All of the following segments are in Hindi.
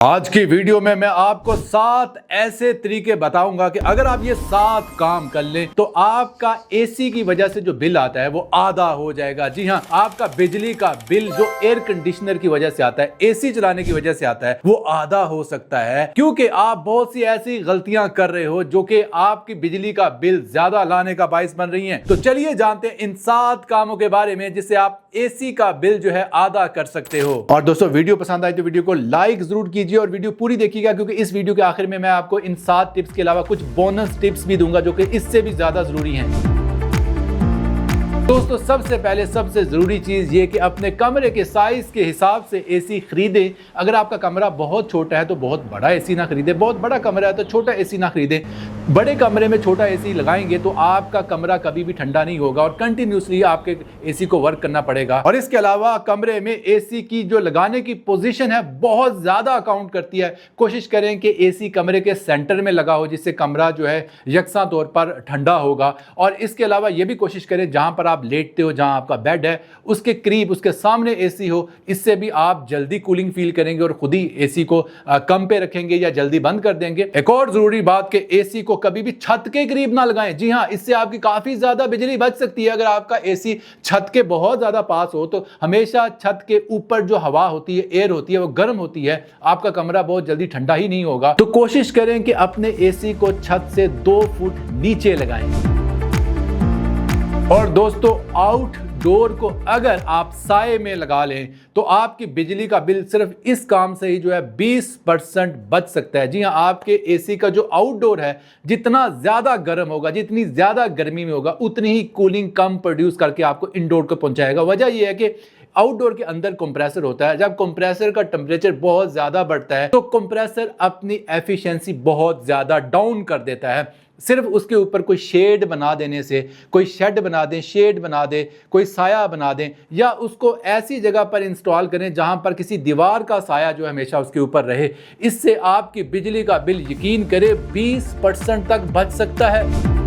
आज की वीडियो में मैं आपको 7 ऐसे तरीके बताऊंगा कि अगर आप ये 7 काम कर लें तो आपका एसी की वजह से जो बिल आता है वो आधा हो जाएगा। जी हाँ, आपका बिजली का बिल जो एयर कंडीशनर की वजह से आता है, एसी चलाने की वजह से आता है, वो आधा हो सकता है, क्योंकि आप बहुत सी ऐसी गलतियां कर रहे हो जो कि आपकी बिजली का बिल ज्यादा लाने का बाइस बन रही हैं। तो चलिए जानते हैं इन 7 कामों के बारे में जिससे आप एसी का बिल जो है आधा कर सकते हो। और दोस्तों, वीडियो पसंद आए तो वीडियो को लाइक जरूर कीजिए और वीडियो पूरी देखिएगा, क्योंकि इस वीडियो के आखिर में मैं आपको इन 7 टिप्स के अलावा कुछ बोनस टिप्स भी दूंगा जो कि इससे भी ज्यादा जरूरी हैं। दोस्तों, सबसे पहले सबसे जरूरी चीज ये कि अपने कमरे के साइज के हिसाब से एसी खरीदें। अगर आपका कमरा बहुत छोटा है तो बहुत बड़ा एसी ना खरीदें, बहुत बड़ा कमरा है तो छोटा एसी ना खरीदें। बड़े कमरे में छोटा एसी लगाएंगे तो आपका कमरा कभी भी ठंडा नहीं होगा और कंटिन्यूसली आपके एसी को वर्क करना पड़ेगा। और इसके अलावा कमरे में एसी की जो लगाने की पोजीशन है बहुत ज्यादा अकाउंट करती है। कोशिश करें कि एसी कमरे के सेंटर में लगा हो, जिससे कमरा जो है यकसा तौर पर ठंडा होगा। और इसके अलावा यह भी कोशिश करें जहां पर आप लेटते हो, जहां आपका बेड है, उसके करीब, उसके सामने एसी हो। इससे भी आप जल्दी कूलिंग फील करेंगे और खुद ही एसी को कम पे रखेंगे या जल्दी बंद कर देंगे। एक और जरूरी बात कि एसी को कभी भी छत के करीब ना लगाएं। जी हां, इससे आपकी काफी ज्यादा बिजली बच सकती है। अगर आपका एसी छत के बहुत ज्यादा पास हो तो हमेशा छत के ऊपर जो हवा होती है, एयर होती है, वो गर्म होती है, आपका कमरा बहुत जल्दी ठंडा ही नहीं होगा। तो कोशिश करें कि अपने एसी को छत से 2 फुट नीचे लगाएं। और दोस्तों, आउटडोर को अगर आप साए में लगा लें तो आपकी बिजली का बिल सिर्फ इस काम से ही जो है 20% बच सकता है। जी हां, आपके एसी का जो आउटडोर है जितना ज्यादा गर्म होगा, जितनी ज्यादा गर्मी में होगा, उतनी ही कूलिंग कम प्रोड्यूस करके आपको इंडोर को पहुंचाएगा। वजह यह है कि आउटडोर के अंदर कंप्रेसर होता है। जब कंप्रेसर का टेम्परेचर बहुत ज्यादा बढ़ता है तो कंप्रेसर अपनी एफिशिएंसी बहुत ज्यादा डाउन कर देता है। सिर्फ उसके ऊपर कोई शेड बना देने से, कोई शेड बना दें, शेड बना दें, कोई साया बना दें, या उसको ऐसी जगह पर इंस्टॉल करें जहां पर किसी दीवार का साया जो हमेशा उसके ऊपर रहे। इससे आपकी बिजली का बिल, यकीन करें, 20% तक बच सकता है।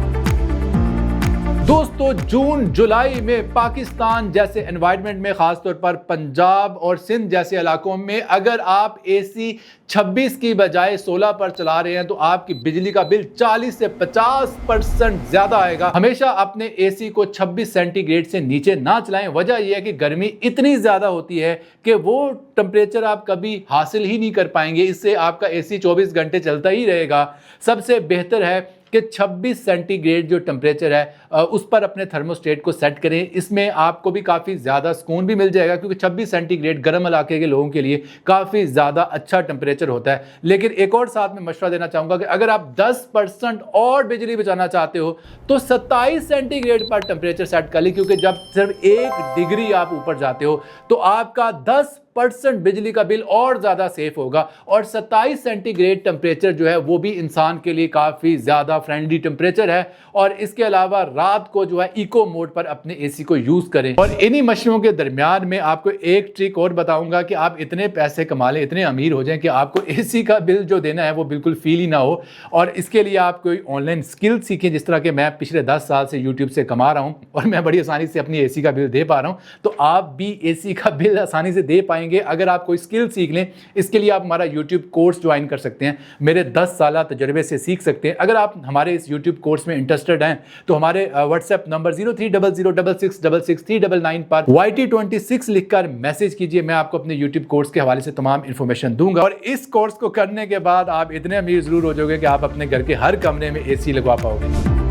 दोस्तों, जून जुलाई में पाकिस्तान जैसे एनवायरनमेंट में, खासतौर पर पंजाब और सिंध जैसे इलाकों में, अगर आप एसी 26 की बजाय 16 पर चला रहे हैं तो आपकी बिजली का बिल 40 से 50% ज्यादा आएगा। हमेशा अपने एसी को 26 सेंटीग्रेड से नीचे ना चलाएं। वजह यह है कि गर्मी इतनी ज्यादा होती है कि वो टेम्परेचर आप कभी हासिल ही नहीं कर पाएंगे। इससे आपका एसी 24 घंटे चलता ही रहेगा। सबसे बेहतर है कि 26 सेंटीग्रेड जो टेम्परेचर है उस पर अपने थर्मोस्टेट को सेट करें। इसमें आपको भी काफ़ी ज़्यादा सुकून भी मिल जाएगा, क्योंकि 26 सेंटीग्रेड गर्म इलाके के लोगों के लिए काफ़ी ज़्यादा अच्छा टेम्परेचर होता है। लेकिन एक और साथ में मशवरा देना चाहूँगा कि अगर आप 10% और बिजली बचाना चाहते हो तो 27 सेंटीग्रेड पर टेम्परेचर सेट कर लें, क्योंकि जब सिर्फ 1 डिग्री आप ऊपर जाते हो तो आपका 10% बिजली का बिल और ज़्यादा सेफ होगा। और 27 सेंटीग्रेड टेम्परेचर जो है वो भी इंसान के लिए काफ़ी ज़्यादा फ्रेंडली टेम्परेचर है। और इसके अलावा रात को जो है इको मोड पर अपने एसी को यूज़ करें। और इन्हीं मशवरों के दरमियान में आपको एक ट्रिक और बताऊंगा कि आप इतने पैसे कमा लें, इतने अमीर हो जाएं कि आपको एसी का बिल जो देना है वो बिल्कुल फील ही ना हो। और इसके लिए आप कोई ऑनलाइन स्किल सीखें, जिस तरह के मैं पिछले 10 साल से यूट्यूब से कमा रहा हूँ और मैं बड़ी आसानी से अपनी एसी का बिल दे पा रहा हूँ। तो आप भी एसी का बिल आसानी से दे पाएंगे अगर आप कोई स्किल सीख लें। इसके लिए आप हमारा यूट्यूब कोर्स ज्वाइन कर सकते हैं, मेरे 10 साल तजर्बे से सीख सकते हैं। अगर आप हमारे इस यूट्यूब कोर्स में इंटरेस्टेड हैं तो हमारे व्हाट्सएप नंबर 0300666699 पर YT26 लिखकर मैसेज कीजिए। मैं आपको अपने यूट्यूब कोर्स के हवाले से तमाम इंफॉर्मेशन दूंगा। और इस कोर्स को करने के बाद आप इतने अमीर जरूर हो जाओगे कि आप अपने घर के हर कमरे में एसी लगवा पाओगे।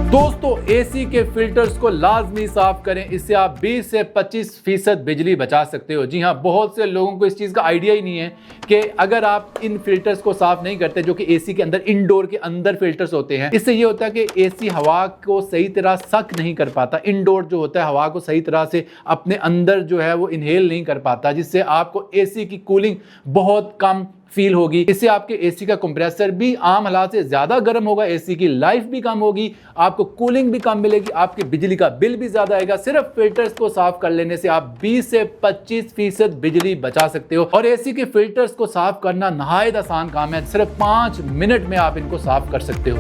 दोस्तों, एसी के फिल्टर्स को लाजमी साफ करें। इससे आप 20 से 25% बिजली बचा सकते हो। जी हां, बहुत से लोगों को इस चीज़ का आइडिया ही नहीं है कि अगर आप इन फिल्टर्स को साफ नहीं करते, जो कि एसी के अंदर, इंडोर के अंदर फिल्टर्स होते हैं, इससे ये होता है कि एसी हवा को सही तरह सक नहीं कर पाता। इंडोर जो होता है हवा को सही तरह से अपने अंदर जो है वो इनहेल नहीं कर पाता, जिससे आपको एसी की कूलिंग बहुत कम फील होगी। इससे आपके एसी का कंप्रेसर भी आम हालात से ज्यादा गर्म होगा, एसी की लाइफ भी कम होगी, आपको कूलिंग भी कम मिलेगी, आपकी बिजली का बिल भी ज्यादा आएगा। सिर्फ फिल्टर्स को साफ कर लेने से आप 20 से 25% बिजली बचा सकते हो। और एसी के फिल्टर्स को साफ करना नहायत आसान काम है, सिर्फ 5 मिनट में आप इनको साफ कर सकते हो।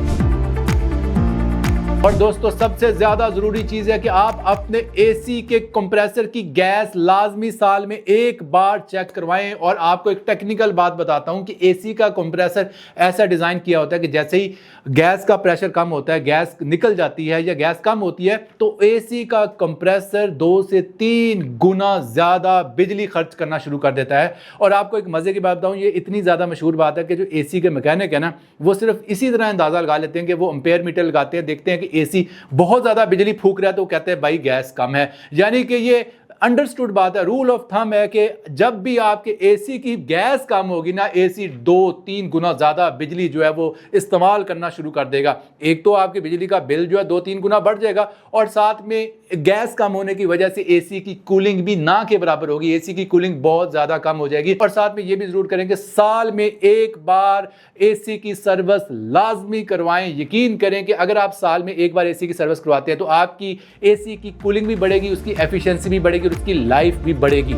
और दोस्तों सबसे ज्यादा जरूरी चीज है कि आप अपने एसी के कंप्रेसर की गैस लाजमी साल में एक बार चेक करवाएं। और आपको एक टेक्निकल बात बताता हूं कि एसी का कंप्रेसर ऐसा डिजाइन किया होता है कि जैसे ही गैस का प्रेशर कम होता है, गैस निकल जाती है या गैस कम होती है, तो एसी का कंप्रेसर 2 से 3 गुना ज्यादा बिजली खर्च करना शुरू कर देता है। और आपको एक मजे की बात बताऊं, ये इतनी ज्यादा मशहूर बात है कि जो एसी के मैकेनिक है ना, वो सिर्फ इसी तरह अंदाजा लगा लेते हैं कि वो एम्पेयर मीटर लगाते हैं, देखते हैं कि एसी बहुत ज्यादा बिजली फूक रहा है तो कहते हैं भाई गैस कम है। यानी कि ये अंडरस्टूड बात है, रूल ऑफ थंब है कि जब भी आपके एसी की गैस कम होगी ना, एसी 2-3 गुना ज्यादा बिजली जो है वो इस्तेमाल करना शुरू कर देगा। एक तो आपकी बिजली का बिल जो है 2-3 गुना बढ़ जाएगा, और साथ में गैस कम होने की वजह से एसी की कूलिंग भी ना के बराबर होगी, एसी की कूलिंग बहुत ज्यादा कम हो जाएगी। और साथ में ये भी जरूर करें कि साल में एक बार एसी की सर्विस लाजमी करवाएं। यकीन करें कि अगर आप साल में एक बार एसी की सर्विस करवाते हैं तो आपकी एसी की कूलिंग भी बढ़ेगी, उसकी एफिशिएंसी भी बढ़ेगी और उसकी लाइफ भी बढ़ेगी।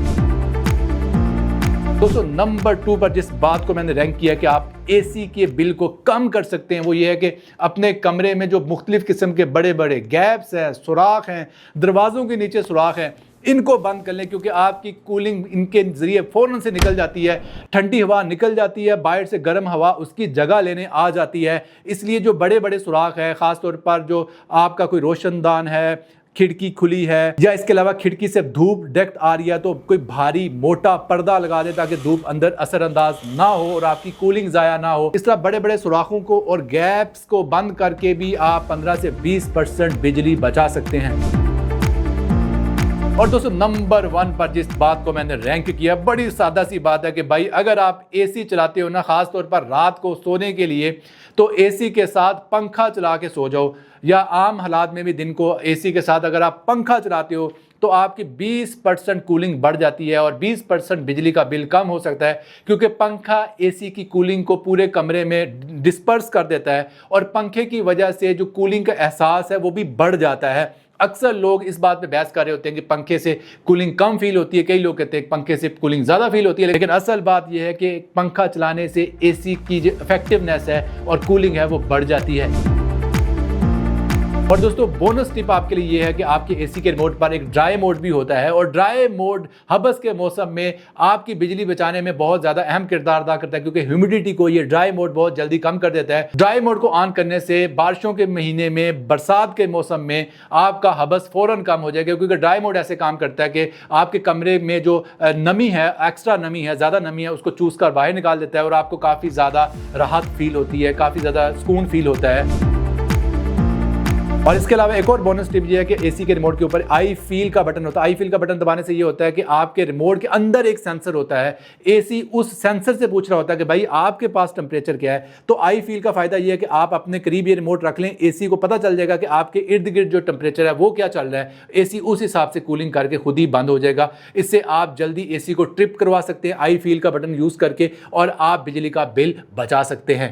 दोस्तों नंबर 2 पर जिस बात को मैंने रैंक किया कि आप एसी के बिल को कम कर सकते हैं, वो ये है कि अपने कमरे में जो मुख्तलिफ किस्म के बड़े बड़े गैप्स हैं, सुराख हैं, दरवाजों के नीचे सुराख हैं, इनको बंद कर लें, क्योंकि आपकी कूलिंग इनके जरिए फौरन से निकल जाती है। ठंडी हवा निकल जाती है, बाहर से गर्म हवा उसकी जगह लेने आ जाती है। इसलिए जो बड़े बड़े सुराख है, ख़ासतौर पर जो आपका कोई रोशनदान है, खिड़की खुली है, या इसके अलावा खिड़की से धूप डायरेक्ट आ रही है, तो कोई भारी मोटा पर्दा लगा दे ताकि धूप अंदर असरअंदाज ना हो और आपकी कूलिंग ज़ाया ना हो। इस तरह बड़े बड़े सुराखों को और गैप्स को बंद करके भी आप 15 से 20% बिजली बचा सकते हैं। और दोस्तों नंबर 1 पर जिस बात को मैंने रैंक किया, बड़ी सादा सी बात है कि भाई अगर आप एसी चलाते हो ना, खास तौर पर रात को सोने के लिए, तो एसी के साथ पंखा चला के सो जाओ, या आम हालात में भी दिन को एसी के साथ अगर आप पंखा चलाते हो तो आपकी 20% कूलिंग बढ़ जाती है और 20% बिजली का बिल कम हो सकता है, क्योंकि पंखा एसी की कूलिंग को पूरे कमरे में डिस्पर्स कर देता है और पंखे की वजह से जो कूलिंग का एहसास है वो भी बढ़ जाता है। अक्सर लोग इस बात पे बहस कर रहे होते हैं कि पंखे से कूलिंग कम फील होती है, कई लोग कहते हैं पंखे से कूलिंग ज़्यादा फील होती है, लेकिन असल बात यह है कि पंखा चलाने से एसी की जो इफेक्टिवनेस है और कूलिंग है वो बढ़ जाती है। और दोस्तों बोनस टिप आपके लिए ये है कि आपके एसी के रिमोट पर एक ड्राई मोड भी होता है, और ड्राई मोड हबस के मौसम में आपकी बिजली बचाने में बहुत ज़्यादा अहम किरदार अदा करता है, क्योंकि ह्यूमिडिटी को ये ड्राई मोड बहुत जल्दी कम कर देता है। ड्राई मोड को ऑन करने से बारिशों के महीने में, बरसात के मौसम में आपका हबस फ़ौरन कम हो जाएगा, क्योंकि ड्राई मोड ऐसे काम करता है कि आपके कमरे में जो नमी है, एक्स्ट्रा नमी है, ज़्यादा नमी है, उसको चूस कर बाहर निकाल देता है और आपको काफ़ी ज़्यादा राहत फील होती है, काफ़ी ज़्यादा सुकून फील होता है। और इसके अलावा एक और बोनस टिप ये है कि एसी के रिमोट के ऊपर आई फील का बटन होता है। आई फील का बटन दबाने से ये होता है कि आपके रिमोट के अंदर एक सेंसर होता है, एसी उस सेंसर से पूछ रहा होता है कि भाई आपके पास टेम्परेचर क्या है। तो आई फील का फायदा ये है कि आप अपने करीब ये रिमोट रख लें, एसी को पता चल जाएगा कि आपके इर्द गिर्द जो टेम्परेचर है वो क्या चल रहा है, एसी उस हिसाब से कूलिंग करके खुद ही बंद हो जाएगा। इससे आप जल्दी एसी को ट्रिप करवा सकते हैं आई फील का बटन यूज करके, और आप बिजली का बिल बचा सकते हैं।